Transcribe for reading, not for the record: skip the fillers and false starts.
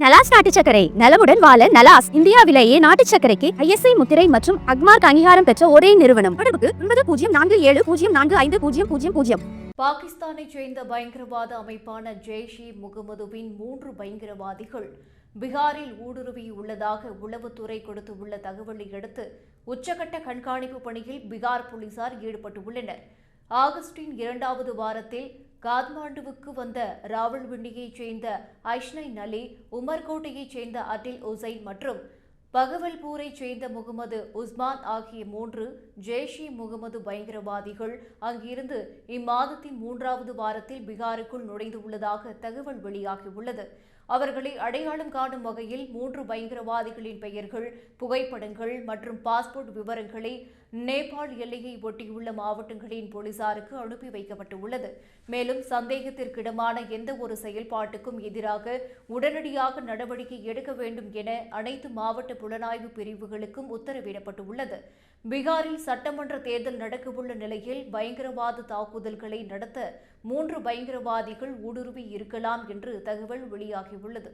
நலாஸ் நாட்டு சர்க்கரை நலமுடன் வாழ நலாஸ் இந்தியாவிலேயே நாட்டு சர்க்கரைக்கு ISI முத்திரை மற்றும் அக்மார்க் அங்கீகாரம் பெற்ற ஒரே நிறுவனம். தொடர்புக்கு 9047050000. பாகிஸ்தானைச் சேர்ந்த பயங்கரவாத அமைப்பான ஜெய்ஷ்-இ முகமதுவின் 3 பயங்கரவாதிகள் பீகாரில் ஊடுருவியுள்ளதாக உளவுத்துறை கொடுத்துள்ள தகவலை அடுத்து உச்சகட்ட கண்காணிப்பு பணியில் பீகார் போலீசார் ஈடுபட்டுள்ளனர். ஆகஸ்டின் 2வது வாரத்தில் காத்மாண்டுவுக்கு வந்த ராவல்பிண்டியைச் சேர்ந்த ஐஷ்னைன் அலி, உமர்கோட்டையைச் சேர்ந்த அதில் உசைன் மற்றும் பகவல்பூரைச் சேர்ந்த முகமது உஸ்மான் ஆகிய 3 ஜெய்ஷ்-இ முகமது பயங்கரவாதிகள் அங்கிருந்து இம்மாதத்தின் 3வது வாரத்தில் பீகாருக்குள் நுழைந்துள்ளதாக தகவல் வெளியாகியுள்ளது. அவர்களை அடையாளம் காணும் வகையில் 3 பயங்கரவாதிகளின் பெயர்கள், புகைப்படங்கள் மற்றும் பாஸ்போர்ட் விவரங்களை நேபாள் எல்லையை ஒட்டியுள்ள மாவட்டங்களின் போலீசாருக்கு அனுப்பி வைக்கப்பட்டுள்ளது. மேலும் சந்தேகத்திற்கிடமான எந்த ஒரு செயல்பாட்டுக்கும் எதிராக உடனடியாக நடவடிக்கை எடுக்க வேண்டும் என அனைத்து மாவட்ட புலனாய்வு பிரிவுகளுக்கும் உத்தரவிடப்பட்டுள்ளது. பீகாரில் சட்டமன்ற தேர்தல் நடக்கவுள்ள நிலையில் பயங்கரவாத தாக்குதல்களை நடத்த 3 பயங்கரவாதிகள் ஊடுருவி இருக்கலாம் என்று தகவல் வெளியாகியுள்ளது.